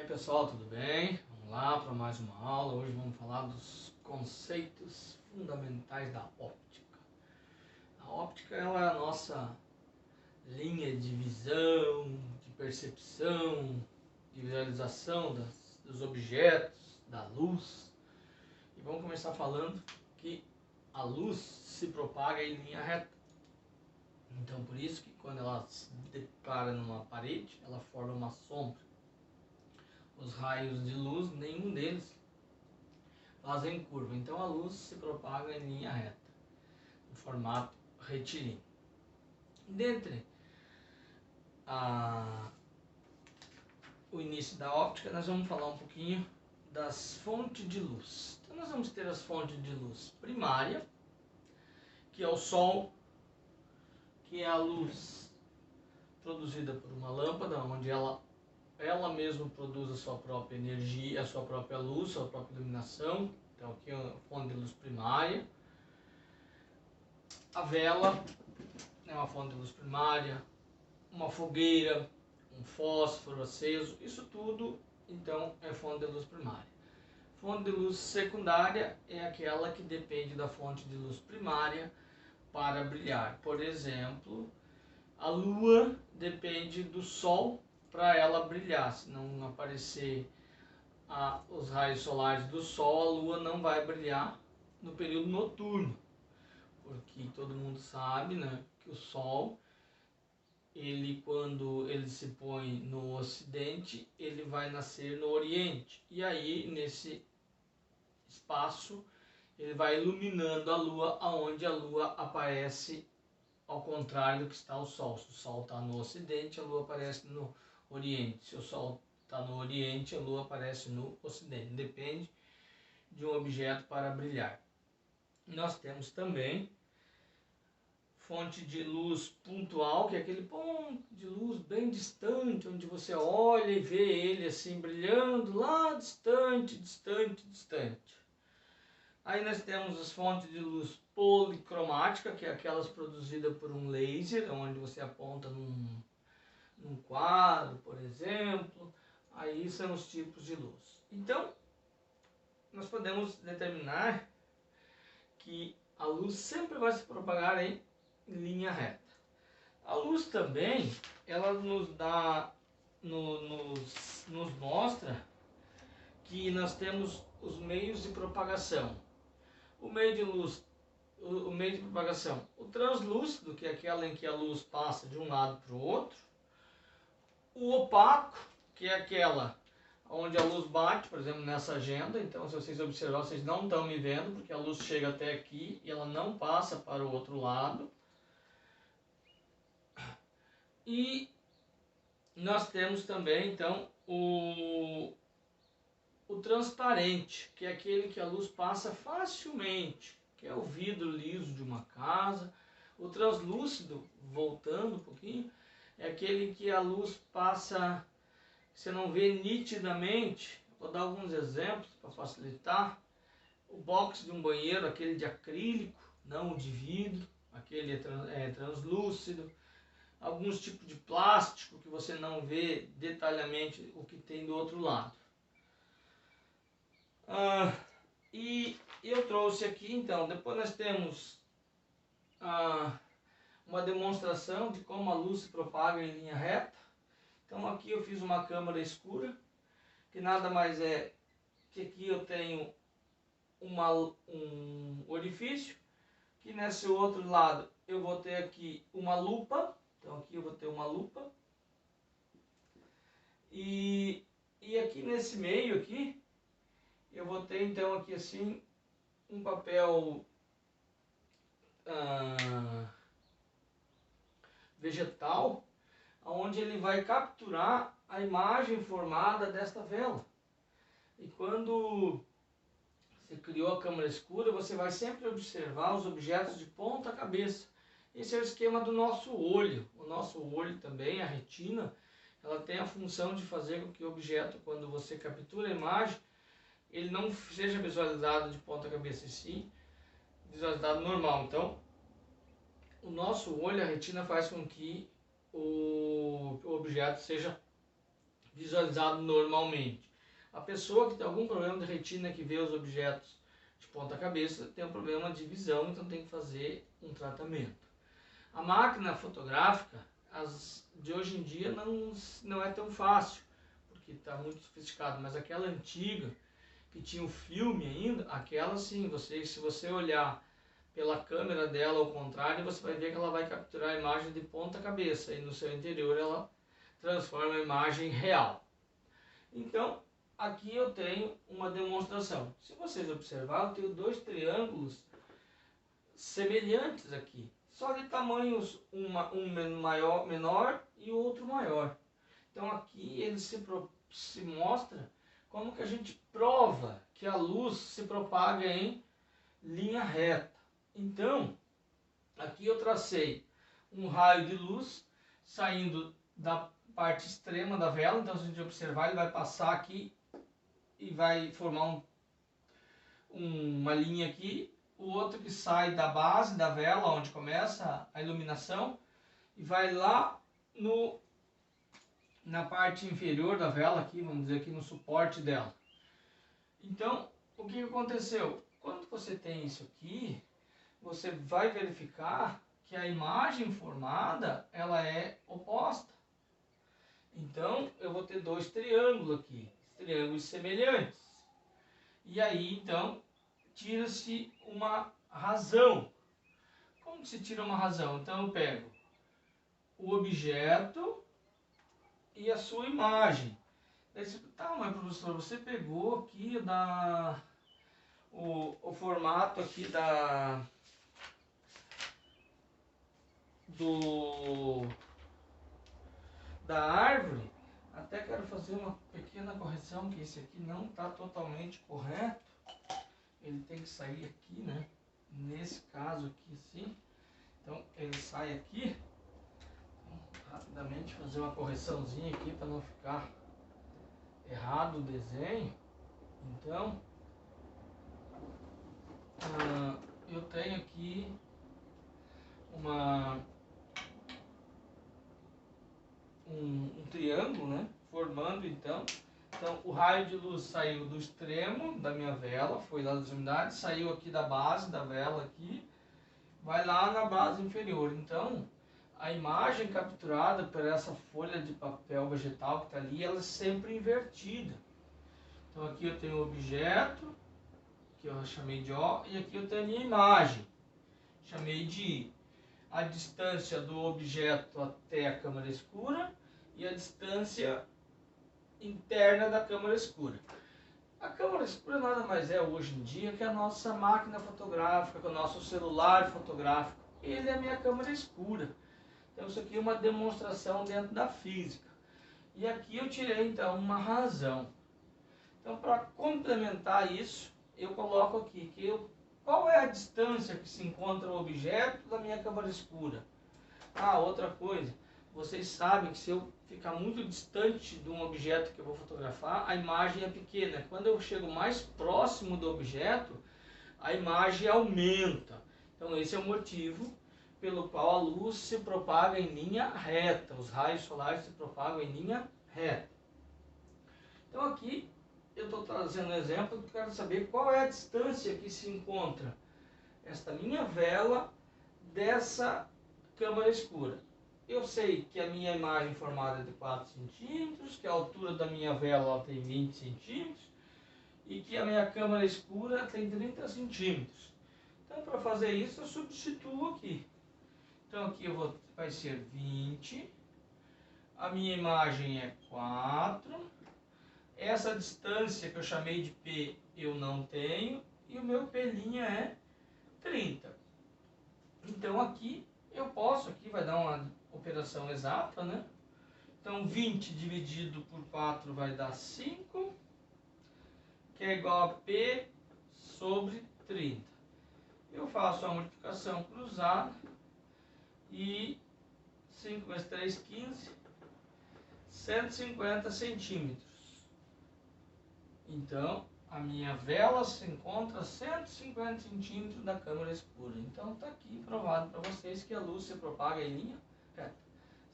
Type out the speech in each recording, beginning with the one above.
aí pessoal, tudo bem? Vamos lá para mais uma aula. Hoje vamos falar dos conceitos fundamentais da óptica. A óptica ela é a nossa linha de visão, de percepção, de visualização dos objetos, da luz. E vamos começar falando que a luz se propaga em linha reta. Então por isso que quando ela se depara numa parede, ela forma uma sombra. Os raios de luz, nenhum deles fazem curva. Então a luz se propaga em linha reta, no formato retilíneo. Dentre o início da óptica, nós vamos falar um pouquinho das fontes de luz. Então nós vamos ter as fontes de luz primária, que é o Sol, que é a luz produzida por uma lâmpada, onde ela mesma produz a sua própria energia, a sua própria luz, a sua própria iluminação. Então aqui é a fonte de luz primária. A vela é uma fonte de luz primária, uma fogueira, um fósforo aceso, isso tudo então é fonte de luz primária. Fonte de luz secundária é aquela que depende da fonte de luz primária para brilhar. Por exemplo, a lua depende do sol para ela brilhar. Se não aparecer os raios solares do sol, a lua não vai brilhar no período noturno, porque todo mundo sabe, né, que o sol, quando ele se põe no ocidente, ele vai nascer no oriente, e aí nesse espaço ele vai iluminando a lua, aonde a lua aparece ao contrário do que está o sol. Se o sol está no ocidente, a lua aparece no oriente. Se o sol está no oriente, a lua aparece no ocidente. Depende de um objeto para brilhar. Nós temos também fonte de luz pontual, que é aquele ponto de luz bem distante, onde você olha e vê ele assim brilhando lá distante, distante, distante. Aí nós temos as fontes de luz policromática, que é aquelas produzidas por um laser, onde você aponta num quadro, por exemplo. Aí são os tipos de luz. Então, nós podemos determinar que a luz sempre vai se propagar em linha reta. A luz também, ela nos dá, nos mostra que nós temos os meios de propagação. O meio de luz, o meio de propagação, o translúcido, que é aquela em que a luz passa de um lado para o outro. O opaco, que é aquela onde a luz bate, por exemplo, nessa agenda. Então, se vocês observarem, vocês não estão me vendo, porque a luz chega até aqui e ela não passa para o outro lado. E nós temos também, então, o transparente, que é aquele que a luz passa facilmente, que é o vidro liso de uma casa. O translúcido, voltando um pouquinho, é aquele que a luz passa, você não vê nitidamente. Vou dar alguns exemplos para facilitar. O box de um banheiro, aquele de acrílico, não o de vidro, aquele é translúcido. Alguns tipos de plástico que você não vê detalhadamente o que tem do outro lado. E eu trouxe aqui, então, depois nós temos uma demonstração de como a luz se propaga em linha reta. Então aqui eu fiz uma câmara escura, que nada mais é que aqui eu tenho um orifício, que nesse outro lado eu vou ter aqui uma lupa. Então aqui eu vou ter uma lupa. E aqui nesse meio aqui, eu vou ter então aqui assim um papel vegetal, onde ele vai capturar a imagem formada desta vela. E quando você criou a câmera escura, você vai sempre observar os objetos de ponta cabeça. Esse é o esquema do nosso olho. O nosso olho também, a retina, ela tem a função de fazer com que o objeto, quando você captura a imagem, ele não seja visualizado de ponta cabeça, e sim visualizado normal. Então, o nosso olho, a retina, faz com que o objeto seja visualizado normalmente. A pessoa que tem algum problema de retina, que vê os objetos de ponta cabeça, tem um problema de visão, então tem que fazer um tratamento. A máquina fotográfica de hoje em dia não é tão fácil, porque está muito sofisticado, mas aquela antiga, que tinha o filme ainda, aquela sim, se você olhar pela câmera dela ao contrário, você vai ver que ela vai capturar a imagem de ponta cabeça e no seu interior ela transforma a imagem real. Então, aqui eu tenho uma demonstração. Se vocês observarem, eu tenho dois triângulos semelhantes aqui, só de tamanhos um menor e o outro maior. Então aqui ele se mostra como que a gente prova que a luz se propaga em linha reta. Então, aqui eu tracei um raio de luz saindo da parte extrema da vela. Então, se a gente observar, ele vai passar aqui e vai formar uma linha aqui. O outro que sai da base da vela, onde começa a iluminação, e vai lá na parte inferior da vela, aqui, vamos dizer aqui no suporte dela. Então, o que aconteceu? Quando você tem isso aqui, você vai verificar que a imagem formada, ela é oposta. Então, eu vou ter dois triângulos aqui, triângulos semelhantes. E aí, então, tira-se uma razão. Como que se tira uma razão? Então, eu pego o objeto e a sua imagem. Daí você, tá, mas professor, você pegou aqui o formato aqui da árvore. Até quero fazer uma pequena correção, que esse aqui não está totalmente correto. Ele tem que sair aqui, né? Nesse caso aqui, sim. Então, ele sai aqui. Então, rapidamente fazer uma correçãozinha aqui para não ficar errado o desenho. Então, eu tenho aqui um triângulo, né? Formando então o raio de luz saiu do extremo da minha vela, foi lá das extremidades, saiu aqui da base da vela aqui, vai lá na base inferior. Então a imagem capturada por essa folha de papel vegetal que está ali, ela é sempre invertida. Então aqui eu tenho o objeto, que eu chamei de O, e aqui eu tenho a minha imagem, chamei de I. A distância do objeto até a câmara escura e a distância interna da câmara escura. A câmara escura nada mais é hoje em dia que a nossa máquina fotográfica, que o nosso celular fotográfico. Ele é a minha câmara escura. Então isso aqui é uma demonstração dentro da física. E aqui eu tirei então uma razão. Então, para complementar isso, eu coloco aqui qual é a distância que se encontra o objeto da minha câmara escura. Outra coisa, vocês sabem que se eu ficar muito distante de um objeto que eu vou fotografar, a imagem é pequena. Quando eu chego mais próximo do objeto, a imagem aumenta. Então esse é o motivo pelo qual a luz se propaga em linha reta. Os raios solares se propagam em linha reta. Então aqui eu estou trazendo um exemplo que eu quero saber qual é a distância que se encontra esta minha vela dessa câmara escura. Eu sei que a minha imagem formada é de 4 centímetros, que a altura da minha vela tem 20 centímetros e que a minha câmara escura tem 30 centímetros. Então, para fazer isso, eu substituo aqui. Então, aqui vai ser 20, a minha imagem é 4, essa distância que eu chamei de P eu não tenho e o meu P' é 30. Então, aqui eu posso, aqui vai dar uma operação exata, né? Então 20 dividido por 4 vai dar 5, que é igual a P sobre 30. Eu faço a multiplicação cruzada e 5 vezes 3, 15, 150 centímetros. Então, a minha vela se encontra a 150 centímetros da câmara escura. Então, está aqui provado para vocês que a luz se propaga em linha reta.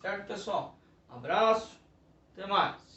Certo, pessoal? Abraço, até mais!